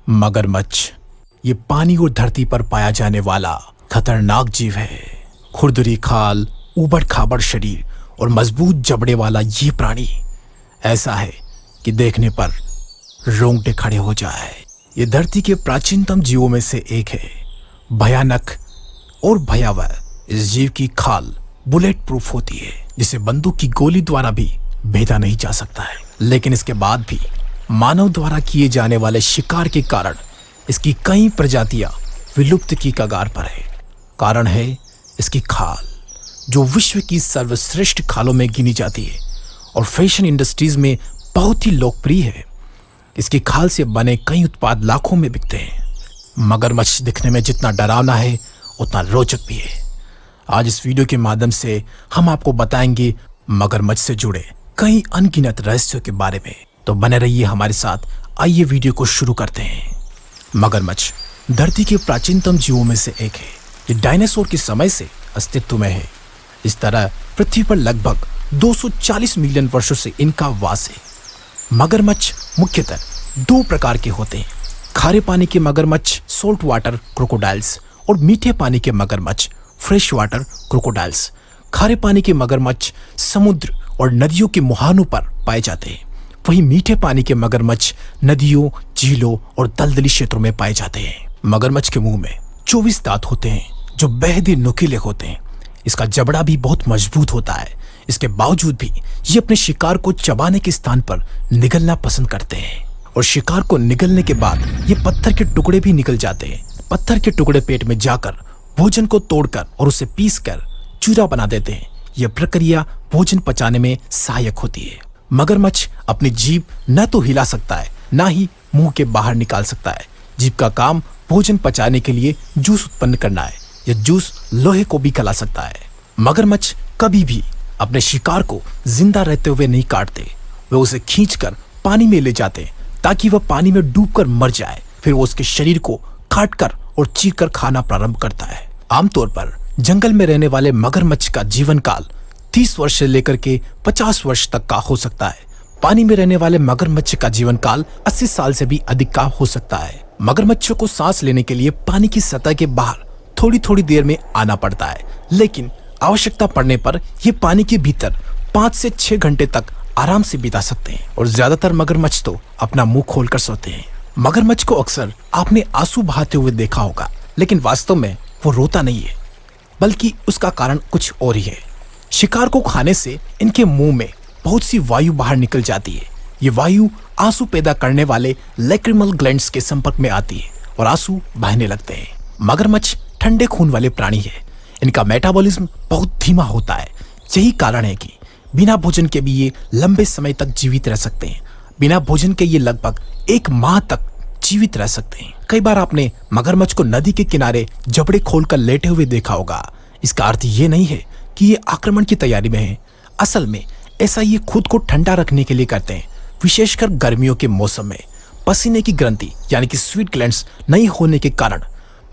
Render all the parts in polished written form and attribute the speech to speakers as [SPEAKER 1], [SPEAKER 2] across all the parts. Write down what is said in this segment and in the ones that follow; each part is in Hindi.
[SPEAKER 1] मगरमच्छ ये पानी और धरती पर पाया जाने वाला खतरनाक जीव है। खुरदरी खाल, ऊबड़ खाबड़ शरीर और मजबूत जबड़े वाला ये प्राणी ऐसा है कि देखने पर रोंगटे खड़े हो जाए। ये धरती के प्राचीनतम जीवों में से एक है। भयानक और भयावह इस जीव की खाल बुलेट प्रूफ होती है, जिसे बंदूक की गोली द्वारा भी भेदा नहीं जा सकता है। लेकिन इसके बाद भी मानव द्वारा किए जाने वाले शिकार के कारण इसकी कई प्रजातियां विलुप्त की कगार पर है। कारण है इसकी खाल, जो विश्व की सर्वश्रेष्ठ खालों में गिनी जाती है और फैशन इंडस्ट्रीज में बहुत ही लोकप्रिय है। इसकी खाल से बने कई उत्पाद लाखों में बिकते हैं। मगरमच्छ दिखने में जितना डरावना है उतना रोचक भी है। आज इस वीडियो के माध्यम से हम आपको बताएंगे मगरमच्छ से जुड़े कई अनगिनत रहस्यों के बारे में। तो बने रहिए हमारे साथ। आइए वीडियो को शुरू करते हैं। मगरमच्छ धरती के प्राचीनतम जीवों में से एक है। ये डायनासोर के समय से अस्तित्व में है। इस तरह पृथ्वी पर लगभग 240 मिलियन वर्षों से इनका वास है। मगरमच्छ मुख्यतः दो प्रकार के होते हैं: खारे पानी के मगरमच्छ सोल्ट वाटर क्रोकोडाइल्स और मीठे पानी के मगरमच्छ फ्रेश वाटर क्रोकोडाइल्स। खारे पानी के मगरमच्छ समुद्र और नदियों के मुहानों पर पाए जाते हैं, वहीं मीठे पानी के मगरमच्छ नदियों, झीलों और दलदली क्षेत्रों में पाए जाते हैं। मगरमच्छ के मुंह में 24 दांत होते हैं, जो बेहद ही नुकीले होते हैं। इसका जबड़ा भी बहुत मजबूत होता है। इसके बावजूद भी ये अपने शिकार को चबाने के स्थान पर निगलना पसंद करते हैं और शिकार को निगलने के बाद ये पत्थर के टुकड़े भी निकल जाते हैं। पत्थर के टुकड़े पेट में जाकर भोजन को तोड़कर और उसे पीसकर चूरा बना देते हैं। यह प्रक्रिया भोजन पचाने में सहायक होती है। मगरमच्छ अपनी जीभ न तो हिला सकता है, न ही मुंह के बाहर निकाल सकता है। जीभ का काम भोजन पचाने के लिए जूस उत्पन्न करना है। यह जूस लोहे को भी गला सकता है। मगरमच्छ कभी भी अपने शिकार को जिंदा रहते हुए नहीं काटते। वे उसे खींचकर पानी में ले जाते हैं ताकि वह पानी में डूबकर मर जाए। फिर वो उसके शरीर को काटकर और चीरकर खाना प्रारंभ करता है। आमतौर पर जंगल में रहने वाले मगरमच्छ का जीवन काल 30 वर्ष से लेकर के 50 वर्ष तक का हो सकता है। पानी में रहने वाले मगरमच्छ का जीवन काल 80 साल से भी अधिक का हो सकता है। मगरमच्छों को सांस लेने के लिए पानी की सतह के बाहर थोड़ी थोड़ी देर में आना पड़ता है, लेकिन आवश्यकता पड़ने पर ये पानी के भीतर 5 से 6 घंटे तक आराम से बिता सकते हैं। और ज्यादातर मगरमच्छ तो अपना मुंह खोलकर सोते हैं। मगरमच्छ को अक्सर आपने आंसू बहाते हुए देखा होगा, लेकिन वास्तव में वो रोता नहीं है, बल्कि उसका कारण कुछ और ही है। शिकार को खाने से इनके मुंह में बहुत सी वायु बाहर निकल जाती है। ये वायु आंसू पैदा करने वाले लैक्रिमल ग्लैंड्स के संपर्क में आती है और आंसू बहने लगते हैं। मगरमच्छ ठंडे खून वाले प्राणी है। इनका मेटाबॉलिज्म बहुत धीमा होता है। यही कारण है कि बिना भोजन के भी ये लंबे समय तक जीवित रह सकते हैं। बिना भोजन के ये लगभग 1 माह तक जीवित रह सकते हैं। कई बार आपने मगरमच्छ को नदी के किनारे जबड़े खोलकर लेटे हुए देखा होगा। इसका अर्थ ये नहीं है कि ये आक्रमण की तैयारी में है। असल में ऐसा ये खुद को ठंडा रखने के लिए करते हैं। विशेषकर गर्मियों के मौसम में पसीने की ग्रंथि यानी कि स्वीट ग्लैंड्स नहीं होने के कारण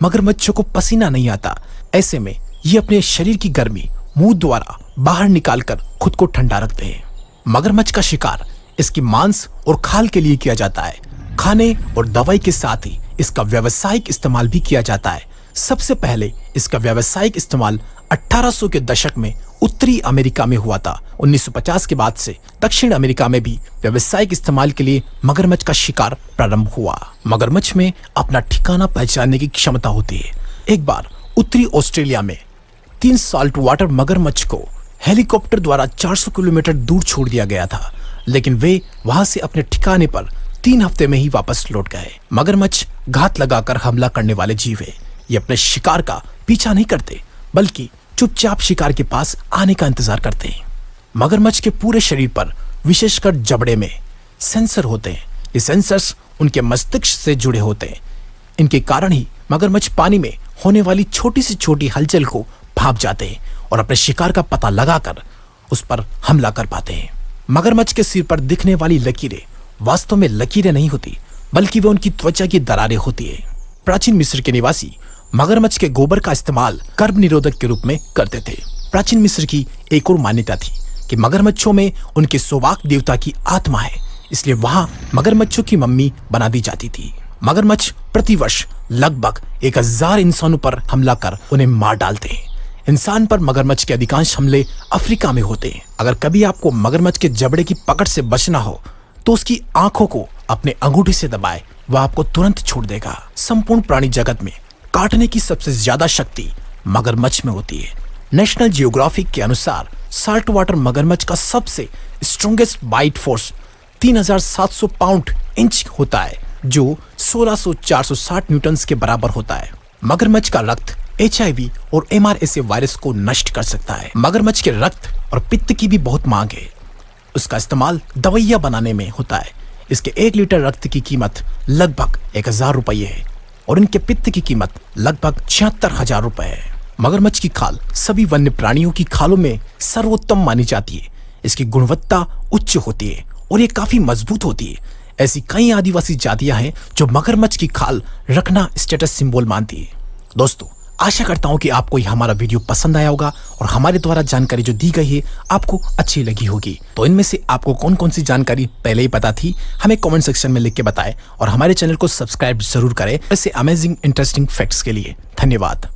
[SPEAKER 1] मगरमच्छों को पसीना नहीं आता। ऐसे में ये अपने शरीर की गर्मी मुंह द्वारा बाहर निकालकर खुद को ठंडा रखते हैं। मगरमच्छ का शिकार इसकी मांस और खाल के लिए किया जाता है। खाने और दवाई के साथ ही इसका व्यावसायिक इस्तेमाल भी किया जाता है। सबसे पहले इसका व्यावसायिक इस्तेमाल 1800 के दशक में उत्तरी अमेरिका में हुआ था। 1950 के बाद से दक्षिण अमेरिका में भी व्यावसायिक इस्तेमाल के लिए मगरमच्छ का शिकार प्रारंभ हुआ। मगरमच्छ में अपना ठिकाना पहचानने की क्षमता होती है। एक बार उत्तरी ऑस्ट्रेलिया में 3 साल्ट वाटर मगरमच्छ को हेलीकॉप्टर द्वारा 400 किलोमीटर दूर छोड़ दिया गया था, लेकिन वे वहां से अपने ठिकाने पर 3 हफ्ते में ही वापस लौट गए। मगरमच्छ घात लगाकर हमला करने वाले जीव है। ये अपने शिकार का पीछा नहीं करते, बल्कि चुपचाप शिकार के पास आने का इंतजार करते हैं। मगरमच्छ के पूरे शरीर पर विशेषकर जबड़े में सेंसर होते हैं। ये सेंसर्स उनके मस्तिष्क से जुड़े होते हैं। इनके कारण ही मगरमच्छ पानी में होने वाली छोटी से छोटी हलचल को भांप जाते हैं और अपने शिकार का पता लगाकर उस पर हमला कर पाते हैं। मगरमच्छ के सिर पर दिखने वाली लकीरें वास्तव में लकीरें नहीं होती, बल्कि वे उनकी त्वचा की दरारें होती है। प्राचीन मिस्र के निवासी मगरमच्छ के गोबर का इस्तेमाल गर्भ निरोधक के रूप में करते थे। प्राचीन मिस्र की एक और मान्यता थी कि मगरमच्छों में उनके सौभाग्य देवता की आत्मा है, इसलिए वहां मगरमच्छों की मम्मी बना दी जाती थी। मगरमच्छ प्रतिवर्ष लगभग 1000 इंसानों पर हमला कर उन्हें मार डालते हैं। इंसान पर मगरमच्छ के अधिकांश हमले अफ्रीका में होते हैं। अगर कभी आपको मगरमच्छ के जबड़े की पकड़ से बचना हो तो उसकी आंखों को अपने अंगूठे से दबाए, वह आपको तुरंत छोड़ देगा। संपूर्ण प्राणी जगत में काटने की सबसे ज्यादा शक्ति मगरमच्छ में होती है। नेशनल जियोग्राफिक के अनुसार साल्ट वाटर मगरमच्छ का सबसे strongest bite force 3700 pound inch होता है, जो 1600-460 न्यूटन के बराबर होता है। मगरमच्छ का रक्त HIV और MRSA वायरस को नष्ट कर सकता है। मगरमच्छ के रक्त और पित्त की भी बहुत मांग है। उसका इस्तेमाल दवाइयां बनाने में होता है। इसके 1 लीटर रक्त की कीमत लगभग 1000 रुपये है और इनके पित्त की कीमत लगभग 76,000 रुपये है। मगरमच्छ की खाल सभी वन्य प्राणियों की खालों में सर्वोत्तम मानी जाती है। इसकी गुणवत्ता उच्च होती है और ये काफी मजबूत होती है। ऐसी कई आदिवासी जातियां हैं जो मगरमच्छ की खाल रखना स्टेटस सिंबल मानती है। दोस्तों, आशा करता हूं कि आपको यह हमारा वीडियो पसंद आया होगा और हमारे द्वारा जानकारी जो दी गई है आपको अच्छी लगी होगी। तो इनमें से आपको कौन कौन सी जानकारी पहले ही पता थी, हमें कमेंट सेक्शन में लिख के बताएं और हमारे चैनल को सब्सक्राइब जरूर करें ऐसे अमेजिंग इंटरेस्टिंग फैक्ट्स के लिए। धन्यवाद।